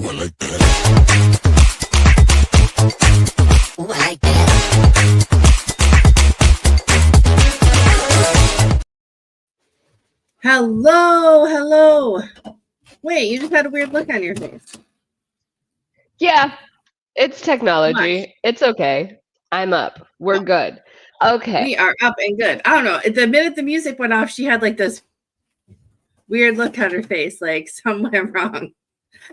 I like that. Ooh, I like that. Hello. Wait, you just had a weird look on your face. Yeah, it's technology. Much. It's okay. I'm up. We're good. Okay. We are up and good. I don't know. The minute the music went off, she had like this weird look on her face, like something went wrong.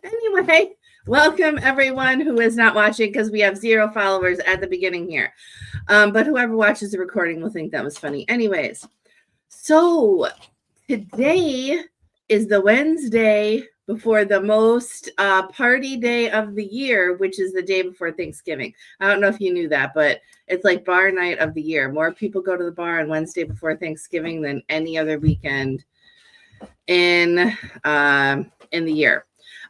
Anyway, welcome everyone who is not watching because we have 0 followers at the beginning here. But whoever watches the recording will think that was funny. Anyways, so today is the Wednesday before the most party day of the year, which is the day before Thanksgiving. I don't know if you knew that, but it's like bar night of the year. More people go to the bar on Wednesday before Thanksgiving than any other weekend in the year.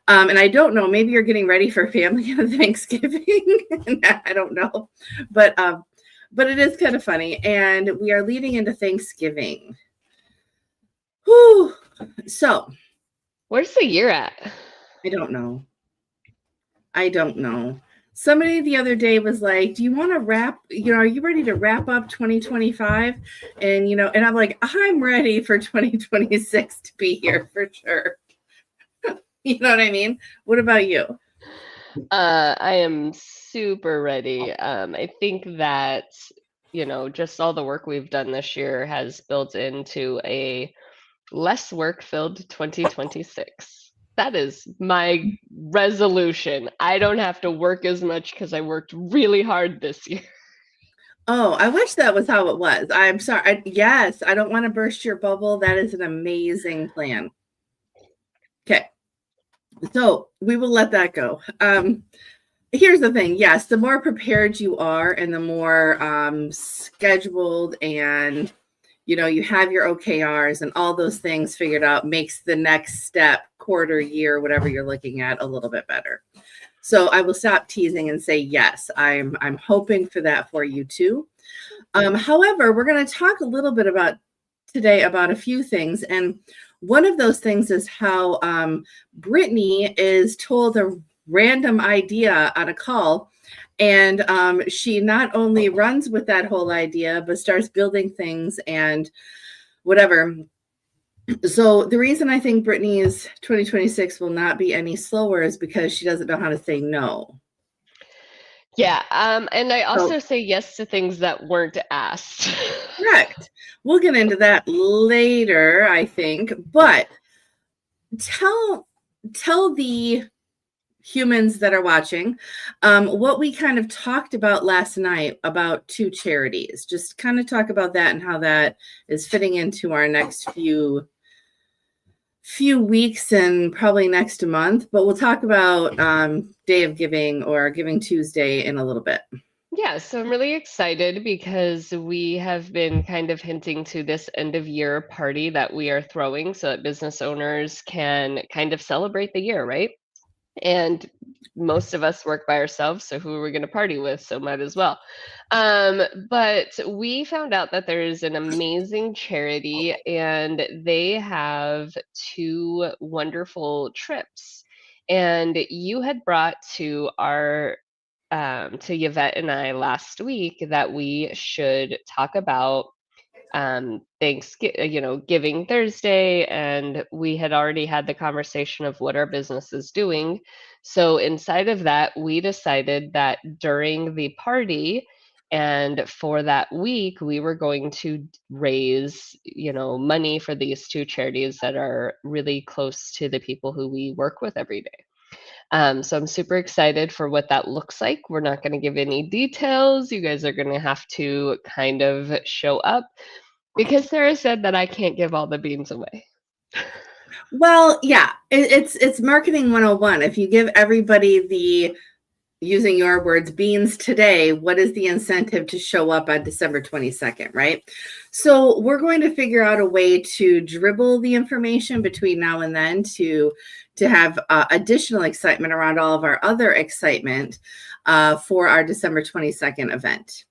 And I don't know, maybe you're getting ready for family on Thanksgiving. I don't know, but it is kind of funny, and we are leading into Thanksgiving. Whew. So, where's the year at? I don't know. Somebody the other day was like, do you want to wrap, are you ready to wrap up 2025? And, and I'm like, I'm ready for 2026 to be here for sure. You know what I mean? What about you? I am super ready. I think that, just all the work we've done this year has built into a less work-filled 2026. That is my resolution. I don't have to work as much because I worked really hard this year. Oh, I wish that was how it was. I'm sorry. Yes, I don't want to burst your bubble. That is an amazing plan. Okay. So we will let that go. Here's the thing. Yes, the more prepared you are and the more scheduled and, you have your OKRs and all those things figured out makes the next step, quarter, year, whatever you're looking at, a little bit better. So I will stop teasing and say, yes, I'm hoping for that for you too. However, we're going to talk a little bit today about a few things. And one of those things is how Brittany is told a random idea on a call. And she not only runs with that whole idea, but starts building things and whatever. So the reason I think Brittany's 2026 will not be any slower is because she doesn't know how to say no. Yeah, and I also say yes to things that weren't asked. Correct. We'll get into that later, I think. But tell the humans that are watching what we kind of talked about last night about 2 charities. Just kind of talk about that and how that is fitting into our next few weeks and probably next month. But we'll talk about Day of Giving or Giving Tuesday in a little bit. Yeah, so I'm really excited because we have been kind of hinting to this end of year party that we are throwing so that business owners can kind of celebrate the year, right? And most of us work by ourselves, so who are we going to party with? So might as well. But we found out that there is an amazing charity, and they have 2 wonderful trips. And you had brought to our to Yvette and I last week that we should talk about Thanksgiving, Giving Thursday, and we had already had the conversation of what our business is doing. So inside of that, we decided that during the party and for that week, we were going to raise, money for these 2 charities that are really close to the people who we work with every day. So I'm super excited for what that looks like. We're not going to give any details. You guys are going to have to kind of show up because Sarah said that I can't give all the beans away. Well, yeah, it's marketing 101. If you give everybody the, using your words, beans today, what is the incentive to show up on December 22nd, right? So we're going to figure out a way to dribble the information between now and then to have additional excitement around all of our other excitement for our December 22nd event.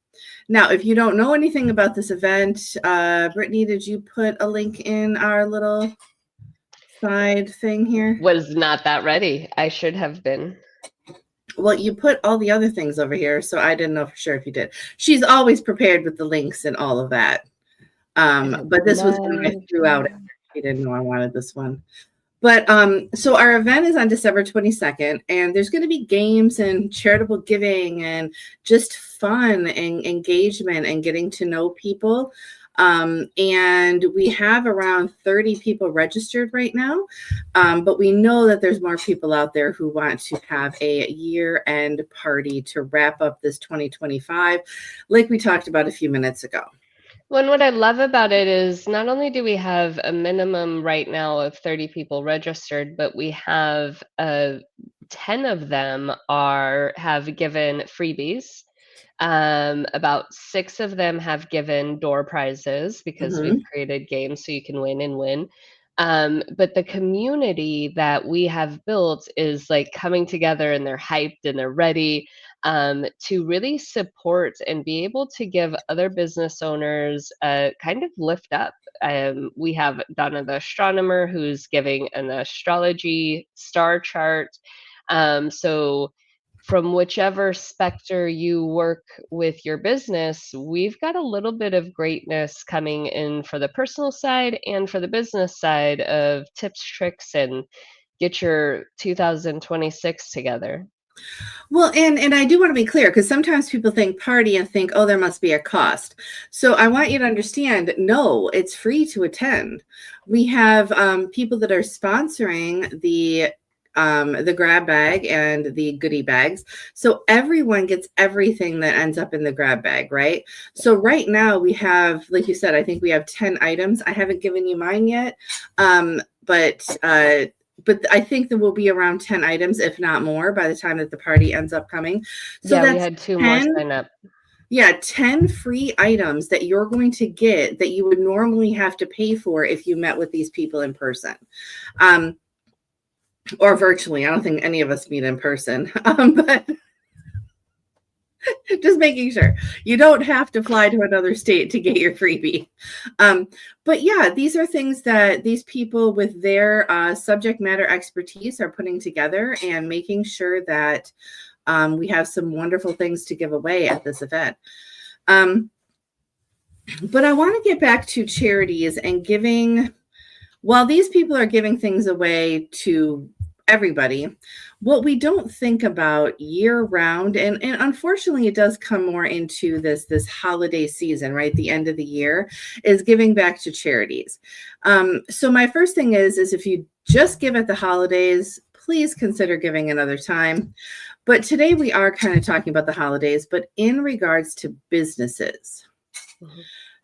Now, if you don't know anything about this event, Brittany, did you put a link in our little side thing here? Was not that ready. I should have been. Well, you put all the other things over here, so I didn't know for sure if you did. She's always prepared with the links and all of that. But this was one I threw out. She didn't know I wanted this one. But so our event is on December 22nd, and there's going to be games and charitable giving and just fun and engagement and getting to know people. And we have around 30 people registered right now, but we know that there's more people out there who want to have a year-end party to wrap up this 2025, like we talked about a few minutes ago. Well, and what I love about it is not only do we have a minimum right now of 30 people registered, but we have 10 of them have given freebies. About 6 of them have given door prizes because we've created games so you can win and win. But the community that we have built is like coming together and they're hyped and they're ready to really support and be able to give other business owners a kind of lift up. We have Donna the astronomer who's giving an astrology star chart. So from whichever specter you work with your business, we've got a little bit of greatness coming in for the personal side and for the business side of tips, tricks, and get your 2026 together. Well, and I do want to be clear because sometimes people think party and think, oh, there must be a cost. So I want you to understand, no, it's free to attend. We have people that are sponsoring the grab bag and the goodie bags. So everyone gets everything that ends up in the grab bag, right? So right now we have, like you said, I think we have 10 items. I haven't given you mine yet. But I think there will be around 10 items, if not more, by the time that the party ends up coming. So Yeah, that's we had 2 more 10, sign up. yeah, 10 free items that you're going to get that you would normally have to pay for if you met with these people in person. Or virtually. I don't think any of us meet in person. But just making sure you don't have to fly to another state to get your freebie. But yeah, these are things that these people with their subject matter expertise are putting together and making sure that we have some wonderful things to give away at this event. But I want to get back to charities and giving. While these people are giving things away to everybody, what we don't think about year round, and unfortunately it does come more into this holiday season, right? The end of the year is giving back to charities. So my first thing is if you just give at the holidays, please consider giving another time. But today we are kind of talking about the holidays, but in regards to businesses. Mhm.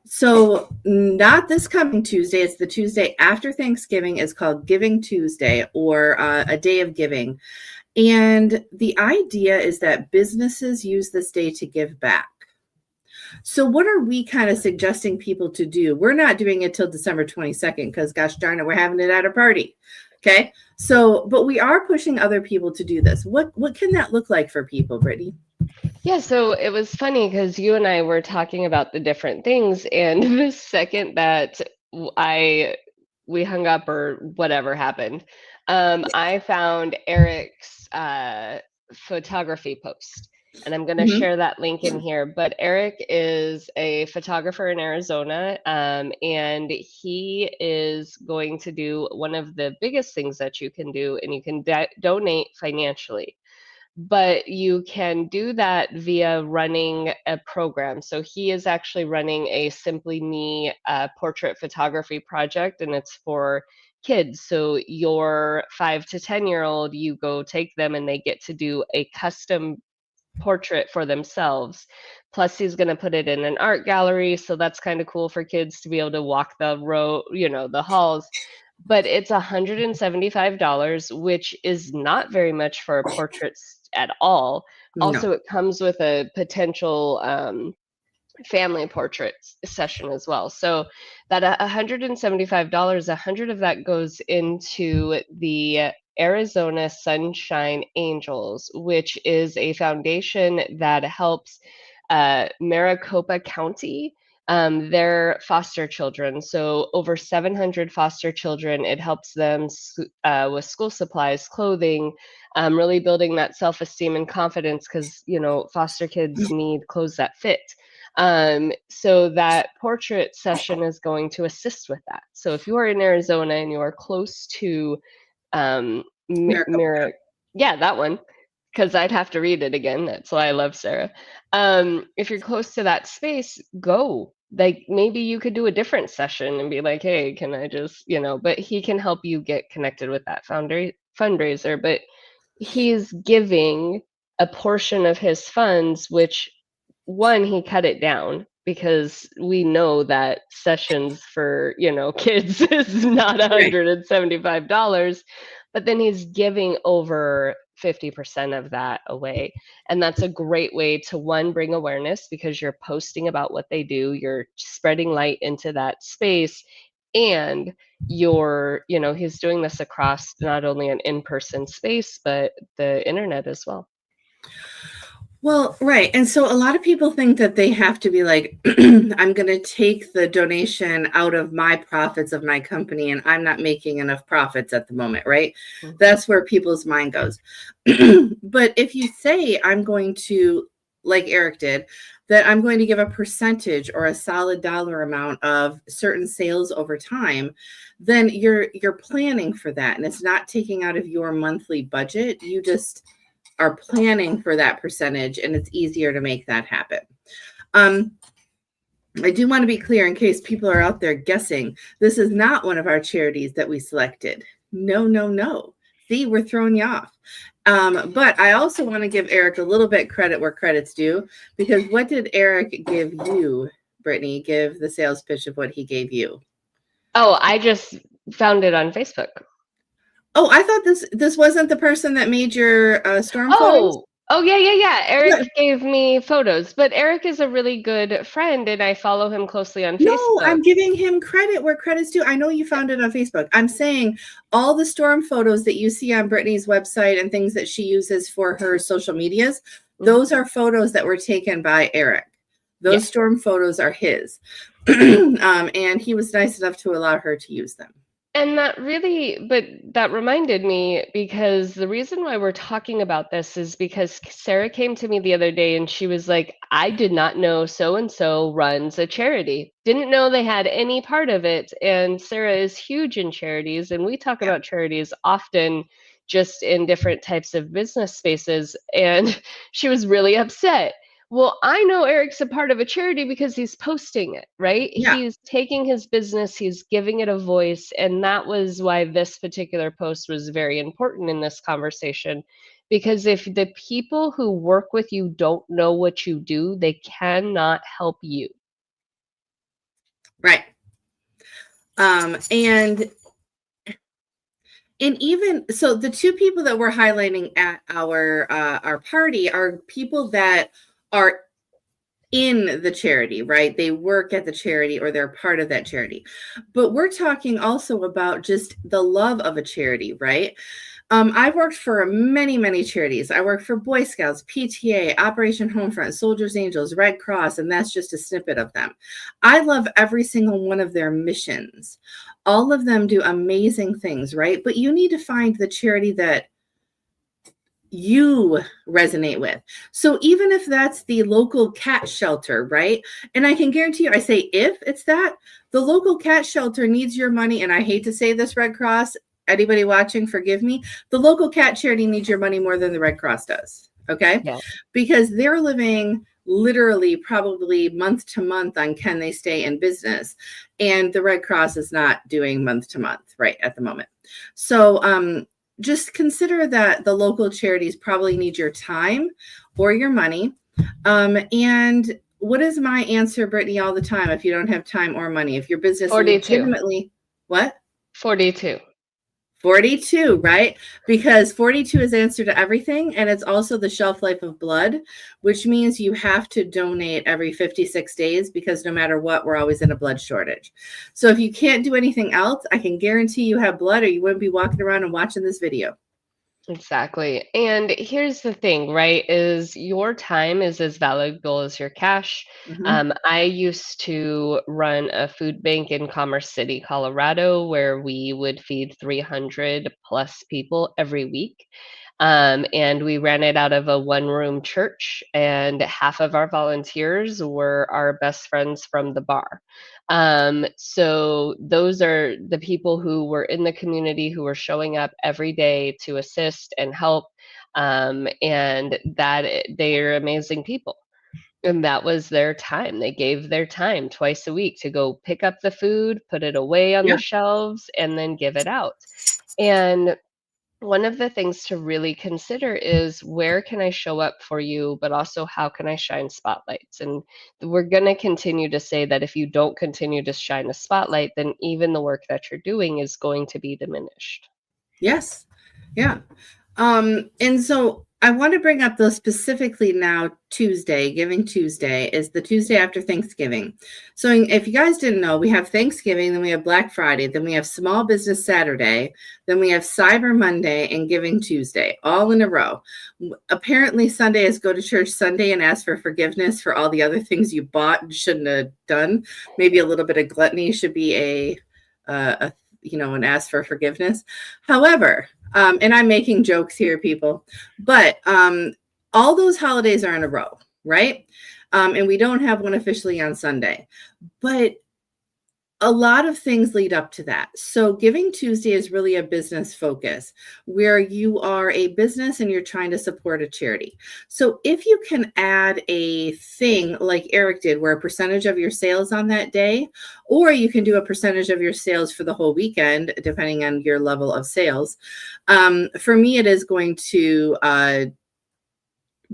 So not this coming Tuesday, it's the Tuesday after Thanksgiving. Is called Giving Tuesday, or a day of giving. And the idea is that businesses use this day to give back. So what are we kind of suggesting people to do? We're not doing it till December 22nd because gosh darn it, we're having it at a party. Okay. So, but we are pushing other people to do this. What can that look like for people, Brittany? Yeah, so it was funny because you and I were talking about the different things, and the second that we hung up or whatever happened, I found Eric's photography post, and I'm going to share that link in here. But Eric is a photographer in Arizona, and he is going to do one of the biggest things that you can do, and you can donate financially. But you can do that via running a program. So he is actually running a Simply Me portrait photography project, and it's for kids. So your 5 to 10-year-old, you go take them and they get to do a custom portrait for themselves. Plus, he's going to put it in an art gallery. So that's kind of cool for kids to be able to walk the row, the halls. But it's $175, which is not very much for portraits at all. No. Also, it comes with a potential family portrait session as well. So that $175, 100 of that goes into the Arizona Sunshine Angels, which is a foundation that helps Maricopa County They're foster children. So over 700 foster children. It helps them with school supplies, clothing, really building that self-esteem and confidence because, foster kids need clothes that fit. So that portrait session is going to assist with that. So if you are in Arizona and you are close to Maricopa. yeah, that one, because I'd have to read it again. That's why I love Sarah. If you're close to that space, go. Like maybe you could do a different session and be like, hey, can I just, but he can help you get connected with that fundraiser. But he's giving a portion of his funds, which one, he cut it down because we know that sessions for, kids is not Right. $175, but then he's giving over 50% of that away. And that's a great way to, one, bring awareness because you're posting about what they do, you're spreading light into that space, and he's doing this across not only an in-person space, but the internet as well. Well, right. And so a lot of people think that they have to be like, I'm going to take the donation out of my profits of my company and I'm not making enough profits at the moment, right? Mhm. That's where people's mind goes. But if you say, I'm going to, like Eric did, that I'm going to give a percentage or a solid dollar amount of certain sales over time, then you're planning for that. And it's not taking out of your monthly budget. You just are planning for that percentage, and it's easier to make that happen. I do want to be clear in case people are out there guessing, this is not one of our charities that we selected. No. See, we're throwing you off. But I also want to give Eric a little bit credit where credit's due, because what did Eric give you, Brittany? Give the sales pitch of what he gave you. Oh, I just found it on Facebook. Oh, I thought this wasn't the person that made your storm photos. Oh, yeah. Eric gave me photos, but Eric is a really good friend, and I follow him closely on No, Facebook. I'm giving him credit where credit's due. I know you found it on Facebook. I'm saying all the storm photos that you see on Brittany's website and things that she uses for her social medias, those are photos that were taken by Eric. Those storm photos are his. And he was nice enough to allow her to use them. And that reminded me, because the reason why we're talking about this is because Sarah came to me the other day and she was like, I did not know so-and-so runs a charity. Didn't know they had any part of it. And Sarah is huge in charities, and we talk about charities often just in different types of business spaces. And she was really upset. Well, I know Eric's a part of a charity because he's posting it, right? Yeah. He's taking his business, he's giving it a voice. And that was why this particular post was very important in this conversation. Because if the people who work with you don't know what you do, they cannot help you. Right. And even so, the two people that we're highlighting at our party are people that are in the charity, right? They work at the charity or they're part of that charity. But we're talking also about just the love of a charity, right? I've worked for many charities. I worked for Boy Scouts, PTA, Operation Homefront, Soldiers Angels, Red Cross, and that's just a snippet of them. I love every single one of their missions. All of them do amazing things, right? But you need to find the charity that you resonate with. So even if that's the local cat shelter, right? And I can guarantee you, I say if it's that, the local cat shelter needs your money. And I hate to say this, Red Cross, anybody watching, forgive me. The local cat charity needs your money more than the Red Cross does. Okay. Yeah. Because they're living literally probably month to month on can they stay in business. And the Red Cross is not doing month to month right at the moment. So, just consider that the local charities probably need your time or your money. And what is my answer, Brittany, all the time? If you don't have time or money, if your business 42. legitimately, what? 42. 42, right? Because 42 is answer to everything. And it's also the shelf life of blood, which means you have to donate every 56 days because no matter what, we're always in a blood shortage. So if you can't do anything else, I can guarantee you have blood or you wouldn't be walking around and watching this video. Exactly. And here's the thing, right? Is your time is as valuable as your cash. Mhm. I used to run a food bank in Commerce City, Colorado, where we would feed 300 plus people every week. And we ran it out of a one-room church, and half of our volunteers were our best friends from the bar. So those are the people who were in the community who were showing up every day to assist and help. And they are amazing people. And that was their time. They gave their time twice a week to go pick up the food, put it away on the Yeah. shelves, and then give it out. And one of the things to really consider is where can I show up for you, but also how can I shine spotlights? And we're going to continue to say that if you don't continue to shine a spotlight, then even the work that you're doing is going to be diminished. Yes. Yeah. And so I want to bring up those specifically now. Tuesday, Giving Tuesday, is the Tuesday after Thanksgiving. So if you guys didn't know, we have Thanksgiving, then we have Black Friday, then we have Small Business Saturday, then we have Cyber Monday and Giving Tuesday, all in a row. Apparently, Sunday is Go to Church Sunday and ask for forgiveness for all the other things you bought and shouldn't have done. Maybe a little bit of gluttony should be a an ask for forgiveness. However, and I'm making jokes here, people, but all those holidays are in a row, right? And we don't have one officially on Sunday, but a lot of things lead up to that. So Giving Tuesday is really a business focus where you are a business and you're trying to support a charity. So if you can add a thing like Eric did, where a percentage of your sales on that day, or you can do a percentage of your sales for the whole weekend, depending on your level of sales. For me, it is going to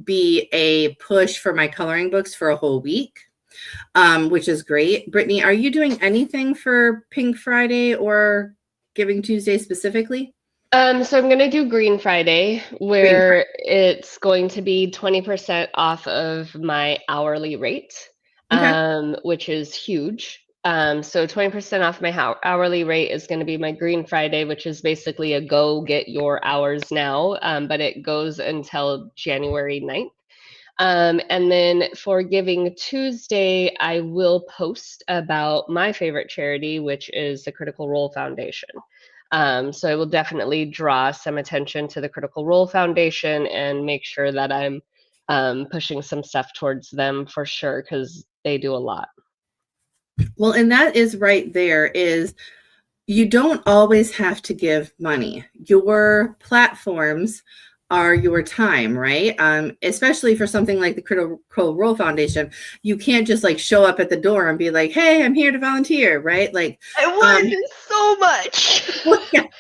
be a push for my coloring books for a whole week. Which is great. Brittany, are you doing anything for Pink Friday or Giving Tuesday specifically? So I'm gonna do Green Friday, Green where it's going to be 20% off of my hourly rate, Friday. Okay. which is huge. So 20% off my hourly rate is going to be my Green Friday, which is basically a go get your hours now, but it goes until January 9th. And then for Giving Tuesday, I will post about my favorite charity, which is the Critical Role Foundation. So I will definitely draw some attention to the Critical Role Foundation and make sure that I'm pushing some stuff towards them for sure, because they do a lot. Well, and that is right there is you don't always have to give money. Your platforms are your time, right? Especially for something like the Critical Role Foundation, you can't just like show up at the door and be like, "Hey, I'm here to volunteer," right? Like, I would so much. well, yes,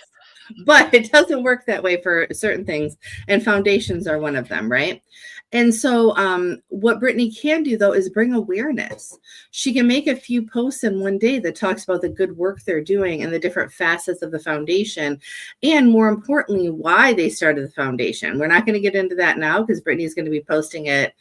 but it doesn't work that way for certain things, and foundations are one of them, right? And so what Brittany can do though is bring awareness. She can make a few posts in one day that talks about the good work they're doing and the different facets of the foundation, and more importantly, why they started the foundation. We're not going to get into that now because Brittany's going to be posting it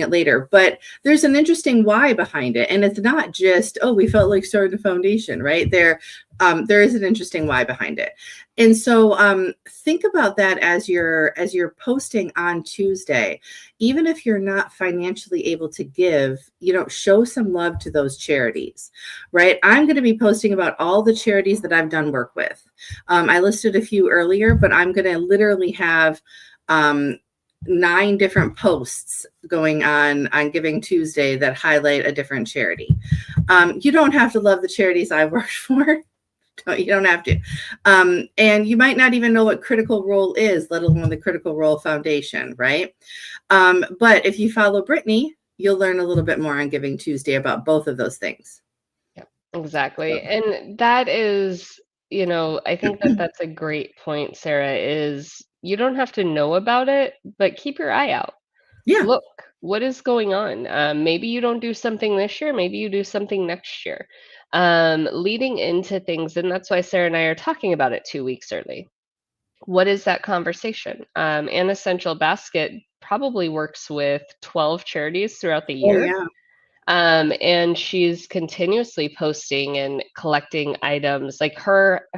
later, but there's an interesting why behind it, and it's not just, oh, we felt like starting a foundation, right? There is an interesting why behind it. And so think about that as you're posting on Tuesday. Even if you're not financially able to give, show some love to those charities, right? I'm going to be posting about all the charities that I've done work with. I listed a few earlier, but I'm going to literally have 9 different posts going on Giving Tuesday that highlight a different charity. You don't have to love the charities I've worked for. You don't have to. And you might not even know what Critical Role is, let alone the Critical Role Foundation, right? But if you follow Brittany, you'll learn a little bit more on Giving Tuesday about both of those things. Yeah, exactly. So, And that is, I think that that's a great point, Sarah, is you don't have to know about it, but keep your eye out. yeah. Look, what is going on? Maybe you don't do something this year, maybe you do something next year. Leading into things, and that's why Sarah and I are talking about it 2 weeks early. What is that conversation? An Essential Basket probably works with 12 charities throughout the Oh, year. yeah. And she's continuously posting and collecting items like her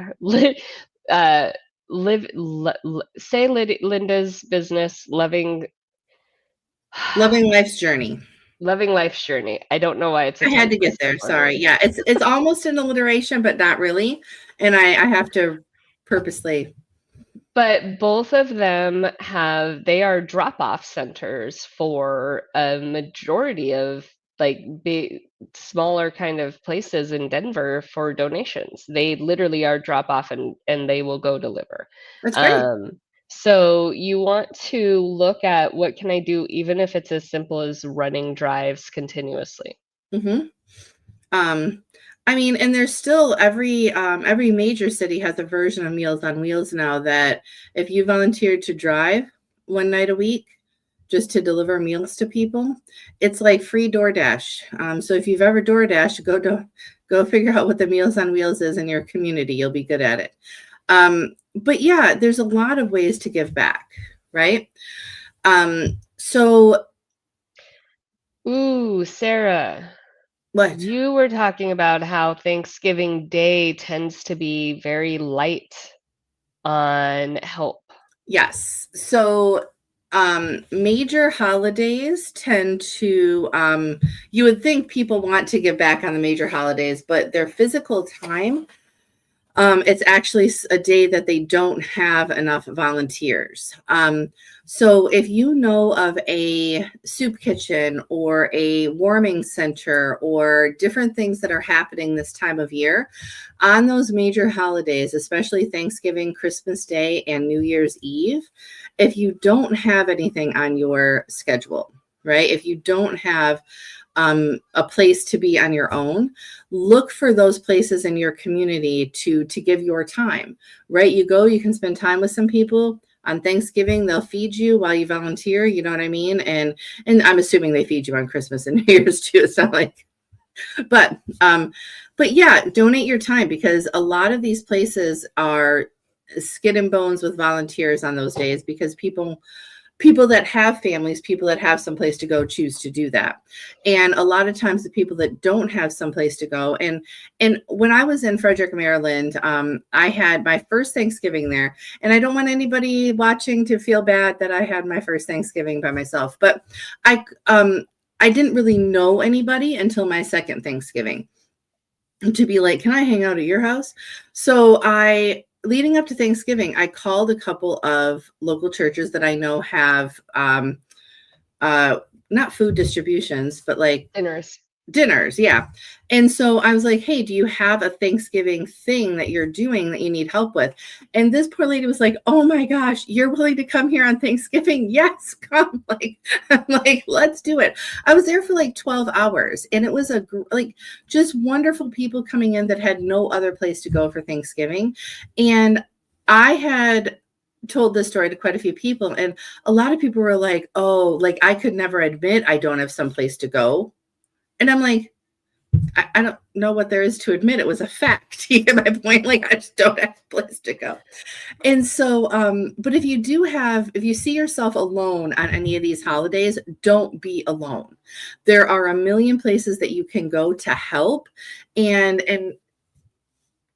say Linda's business, Loving Life's Journey. loving life's journey. I don't know why it's a I had tongue to get twister there. for Sorry. me. Yeah, it's almost an alliteration, but not really. And I have to purposely. But both of them they are drop-off centers for a majority of like big, smaller kind of places in Denver for donations. They literally are drop off and they will go deliver. That's great. So you want to look at what can I do, even if it's as simple as running drives continuously. Mm-hmm. I mean, and there's still every major city has a version of Meals on Wheels now that if you volunteer to drive one night a week just to deliver meals to people, it's like free DoorDash. So if you've ever DoorDash, go figure out what the Meals on Wheels is in your community. You'll be good at it. But yeah, there's a lot of ways to give back, right? So Ooh, Sarah. what? You were talking about how Thanksgiving Day tends to be very light on help. Yes. So major holidays tend to you would think people want to give back on the major holidays, but their physical time, it's actually a day that they don't have enough volunteers. So if you know of a soup kitchen or a warming center or different things that are happening this time of year on those major holidays, especially Thanksgiving, Christmas Day, and New Year's Eve, if you don't have anything on your schedule, right? If you don't have a place to be on your own, look for those places in your community to give your time, right? You can spend time with some people on Thanksgiving. They'll feed you while you volunteer, you know what I mean? And I'm assuming they feed you on Christmas and New Year's too. It's not like, but yeah, donate your time because a lot of these places are skin and bones with volunteers on those days because people that have families, people that have someplace to go choose to do that. And a lot of times the people that don't have someplace to go. And when I was in Frederick, Maryland, I had my first Thanksgiving there. And I don't want anybody watching to feel bad that I had my first Thanksgiving by myself, but I didn't really know anybody until my second Thanksgiving to be like, can I hang out at your house? So leading up to Thanksgiving, I called a couple of local churches that I know have not food distributions, but like dinners. Yeah. And so I was like, hey, do you have a Thanksgiving thing that you're doing that you need help with? And this poor lady was like, oh my gosh, you're willing to come here on Thanksgiving? Yes, come. I'm like, let's do it. I was there for like 12 hours and it was just wonderful people coming in that had no other place to go for Thanksgiving. And I had told this story to quite a few people and a lot of people were like, oh, like I could never admit I don't have someplace to go. And I'm like, I don't know what there is to admit. It was a fact. You get my point? Like, I just don't have a place to go. And so, but if you see yourself alone on any of these holidays, don't be alone. There are a million places that you can go to help and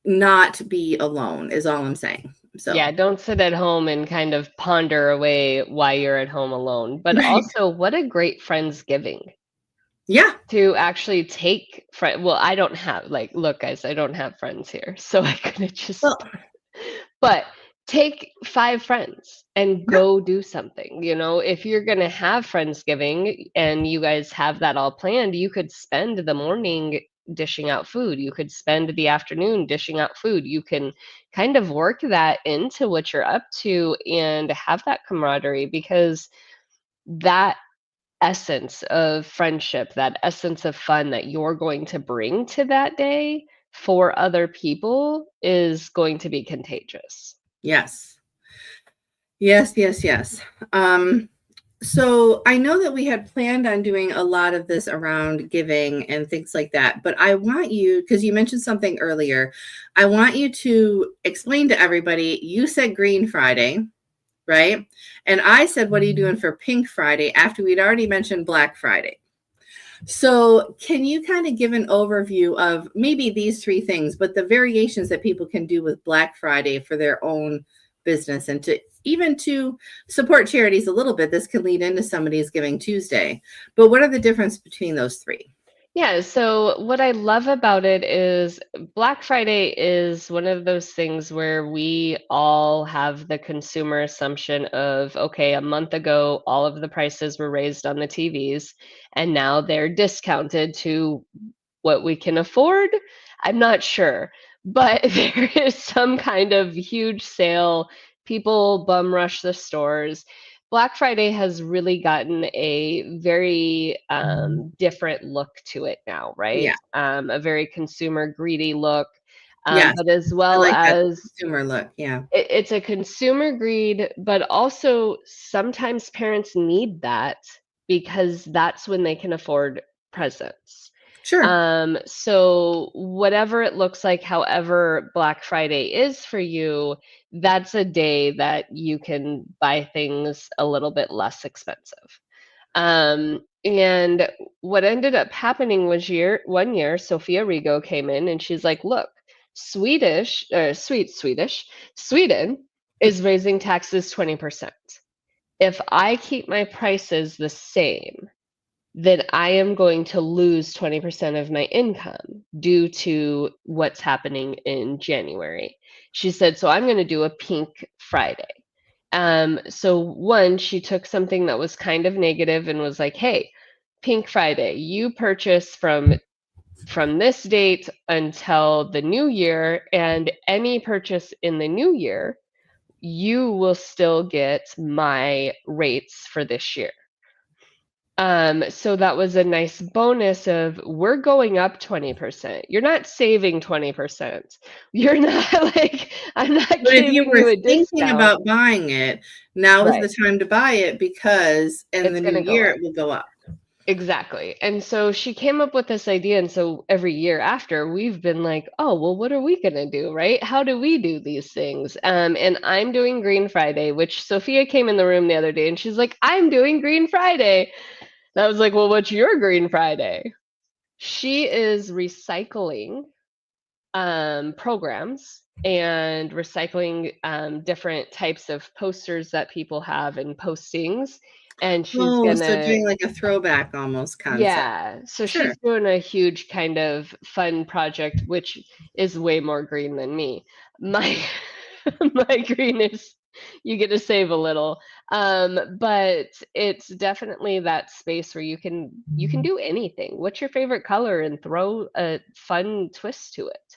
not be alone is all I'm saying. So Yeah, don't sit at home and kind of ponder away why you're at home alone. But right. also, what a great Friendsgiving. Yeah. To actually take well, I don't have look guys, I don't have friends here, so I couldn't just Well, but take 5 friends and yeah. go do something, if you're gonna have Friendsgiving and you guys have that all planned, you could spend the morning dishing out food, you could spend the afternoon dishing out food, you can kind of work that into what you're up to and have that camaraderie because that essence of friendship, that essence of fun that you're going to bring to that day for other people is going to be contagious. Yes. Yes, yes, yes. So I know that we had planned on doing a lot of this around giving and things like that, but I want you, because you mentioned something earlier, I want you to explain to everybody, you said Green Friday, right? And I said, what are you doing for Pink Friday after we'd already mentioned Black Friday? So can you kind of give an overview of maybe these 3 things, but the variations that people can do with Black Friday for their own business and to support charities a little bit. This could lead into somebody's Giving Tuesday. But what are the difference between those three? Yeah, so what I love about it is Black Friday is one of those things where we all have the consumer assumption of, okay, a month ago, all of the prices were raised on the TVs, and now they're discounted to what we can afford. I'm not sure, but there is some kind of huge sale. People bum rush the stores. Black Friday has really gotten a very different look to it now, right? Yeah. A very consumer greedy look, Yes. but as I well like that as consumer look. Yeah. it's a consumer greed, but also sometimes parents need that because that's when they can afford presents. Sure. So whatever it looks like, however Black Friday is for you, that's a day that you can buy things a little bit less expensive. And what ended up happening was one year, Sophia Rigo came in and she's like, look, Sweden is raising taxes 20%. If I keep my prices the same, then I am going to lose 20% of my income due to what's happening in January. She said, so I'm going to do a pink Friday. So one, she took something that was kind of negative and was like, hey, Pink Friday, you purchase from this date until the new year, and any purchase in the new year, you will still get my rates for this year. So that was a nice bonus of we're going up 20%. You're not saving 20%. You're not like, I'm not But if you giving were you a thinking discount. about buying it, now is Right. the time to buy it because in It's the going new to go year up. it will go up. Exactly. And so she came up with this idea. And so every year after, we've been like, oh, well, what are we going to do? Right? How do we do these things? And I'm doing Green Friday, which Sophia came in the room the other day and she's like, I'm doing Green Friday. And I was like, well, what's your Green Friday? She is recycling programs and recycling different types of posters that people have and postings. And she's Oh, so gonna, doing like a throwback almost concept. yeah, so Sure. she's doing a huge kind of fun project, which is way more green than me. My my green is you get to save a little. But it's definitely that space where you can do anything. What's your favorite color and throw a fun twist to it.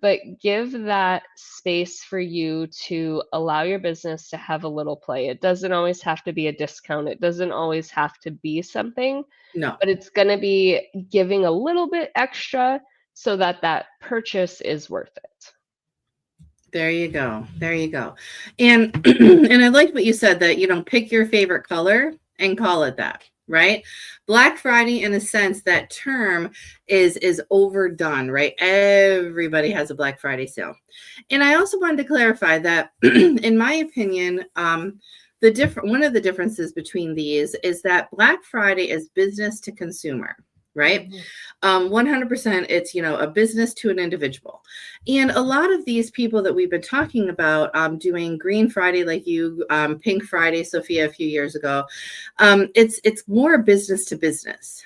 But give that space for you to allow your business to have a little play. It doesn't always have to be a discount. It doesn't always have to be something, No. but it's going to be giving a little bit extra so that that purchase is worth it. There you go. There you go. And and I liked what you said that pick your favorite color and call it that, right? Black Friday, in a sense, that term is overdone, right? Everybody has a Black Friday sale. And I also wanted to clarify that in my opinion, one of the differences between these is that Black Friday is business to consumer, right? Mhm. 100% it's a business to an individual. And a lot of these people that we've been talking about doing Green Friday, like you, Pink Friday, Sophia, a few years ago, it's more business to business.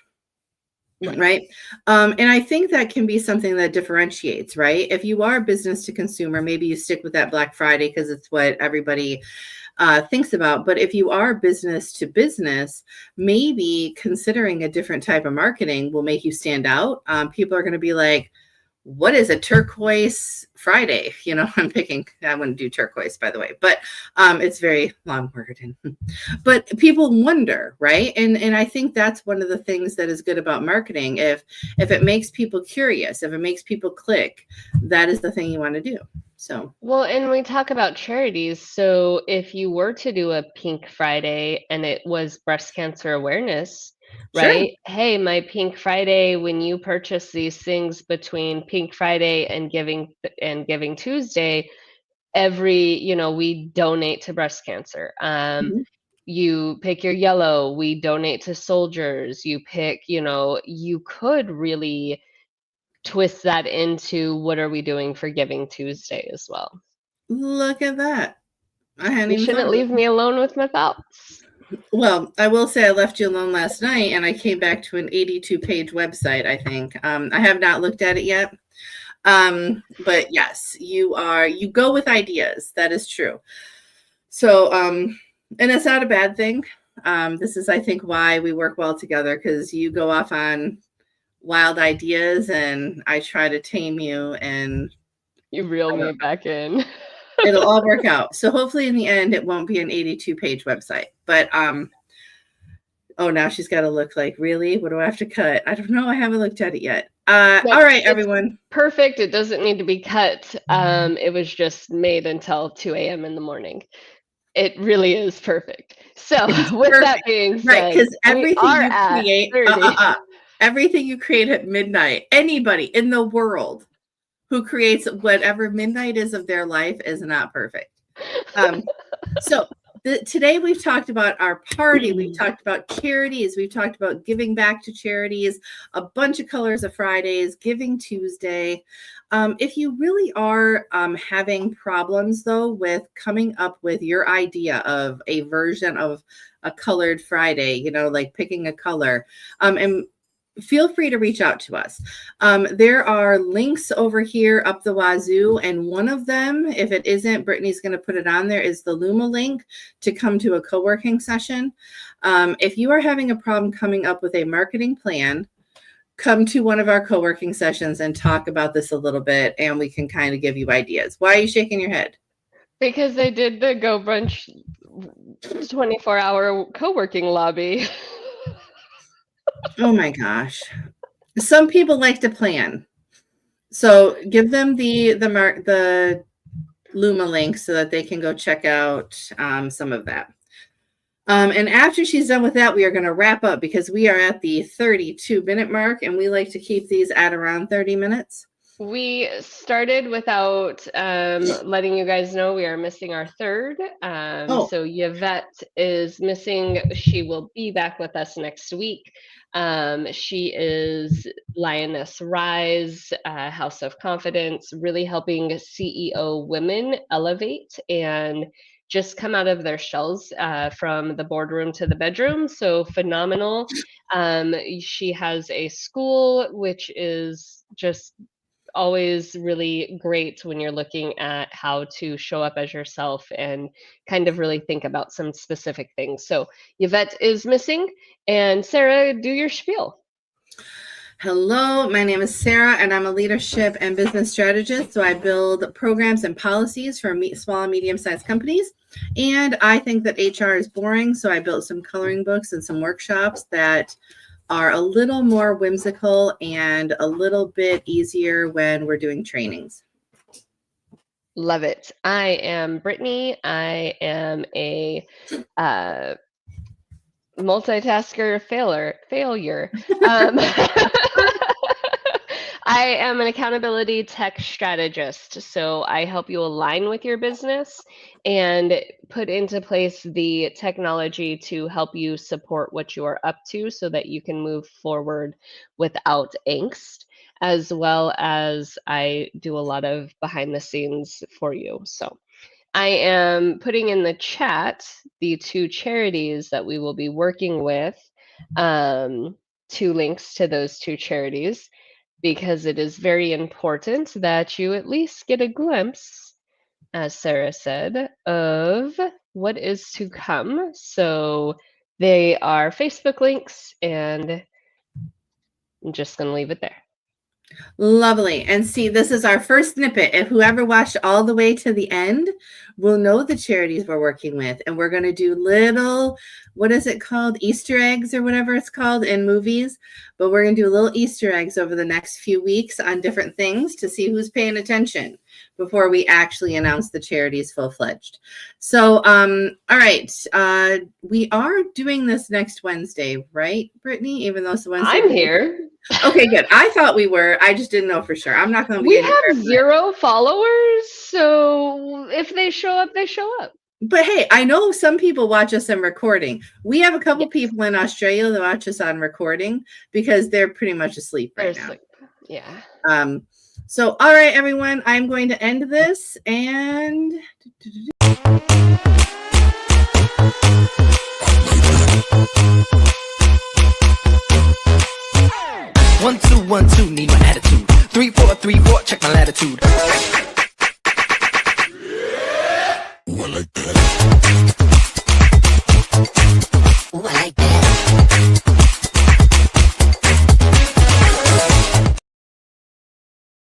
Right. And I think that can be something that differentiates, right? If you are business to consumer, maybe you stick with that Black Friday because it's what everybody thinks about. But if you are business to business, maybe considering a different type of marketing will make you stand out. People are going to be like, what is a turquoise Friday? I wouldn't do turquoise, by the way, but it's very long word. But people wonder, right? And I think that's one of the things that is good about marketing. If it makes people curious, if it makes people click, that is the thing you want to do. So Well, and we talk about charities. So if you were to do a Pink Friday and it was breast cancer awareness, sure. right? Hey, my Pink Friday, when you purchase these things between Pink Friday and Giving Tuesday, we donate to breast cancer. Mhm. You pick your yellow, we donate to soldiers. You pick, you could really twist that into what are we doing for Giving Tuesday as well. Look at that. I hadn't You even thought shouldn't of it. leave me alone with my thoughts. Well, I will say I left you alone last night, and I came back to an 82-page website, I think. I have not looked at it yet. But yes, you go with ideas. That is true. So, and it's not a bad thing. This is, I think, why we work well together, because you go off on wild ideas and I try to tame you, and You reel me back in. it'll all work out. So hopefully in the end it won't be an 82-page website. But oh, now she's got to look like, really? What do I have to cut? I don't know. I haven't looked at it yet. No, all right, it's everyone. perfect. It doesn't need to be cut. It was just made until 2 a.m. in the morning. It really is perfect. So with that being Right, said, because we everything are you at create, 30. everything you create at midnight, anybody in the world who creates whatever midnight is of their life is not perfect. So today we've talked about our party, we've talked about charities, we've talked about giving back to charities, a bunch of colors of Fridays, Giving Tuesday. If you really are having problems though with coming up with your idea of a version of a colored Friday, like picking a color, and feel free to reach out to us. There are links over here up the wazoo, and one of them, if it isn't, Brittany's going to put it on there, is the Luma link to come to a co-working session. If you are having a problem coming up with a marketing plan, come to one of our co-working sessions and talk about this a little bit, and we can kind of give you ideas. Why are you shaking your head? Because I did the Go Brunch 24-hour co-working lobby. Oh my gosh. Some people like to plan. So give them the Luma link so that they can go check out some of that. And after she's done with that, we are going to wrap up because we are at the 32-minute mark, and we like to keep these at around 30 minutes. We started without letting you guys know we are missing our third. So Yvette is missing. She will be back with us next week. She is Lioness Rise, House of Confidence, really helping CEO women elevate and just come out of their shells from the boardroom to the bedroom. So phenomenal. She has a school, which is just always really great when you're looking at how to show up as yourself and kind of really think about some specific things. So Yvette is missing, and Sarah, do your spiel. Hello, my name is Sarah, and I'm a leadership and business strategist. So I build programs and policies for small and medium-sized companies. And I think that HR is boring, so I built some coloring books and some workshops that are a little more whimsical and a little bit easier when we're doing trainings. Love it. I am Brittany. I am a multitasker failure. I am an accountability tech strategist. So I help you align with your business and put into place the technology to help you support what you are up to so that you can move forward without angst, as well as I do a lot of behind the scenes for you. So I am putting in the chat the two charities that we will be working with, two links to those two charities, because it is very important that you at least get a glimpse, as Sarah said, of what is to come. So they are Facebook links, and I'm just going to leave it there. Lovely. And see, this is our first snippet. If whoever watched all the way to the end will know the charities we're working with. And we're going to do little, what is it called? Easter eggs or whatever it's called in movies. But we're going to do little Easter eggs over the next few weeks on different things to see who's paying attention before we actually announce the charities full-fledged. So, all right. We are doing this next Wednesday, right, Brittany? Even though it's Wednesday. I'm here. Okay, good. I thought we were. I just didn't know for sure. I'm not going to be. We have 0 followers, so if they show up, they show up. But hey, I know some people watch us on recording. We have a couple people in Australia that watch us on recording because they're pretty much asleep right now. Yeah. So, all right, everyone, I'm going to end this and. One, two, need my attitude. 3, 4, 3, 4, check my latitude.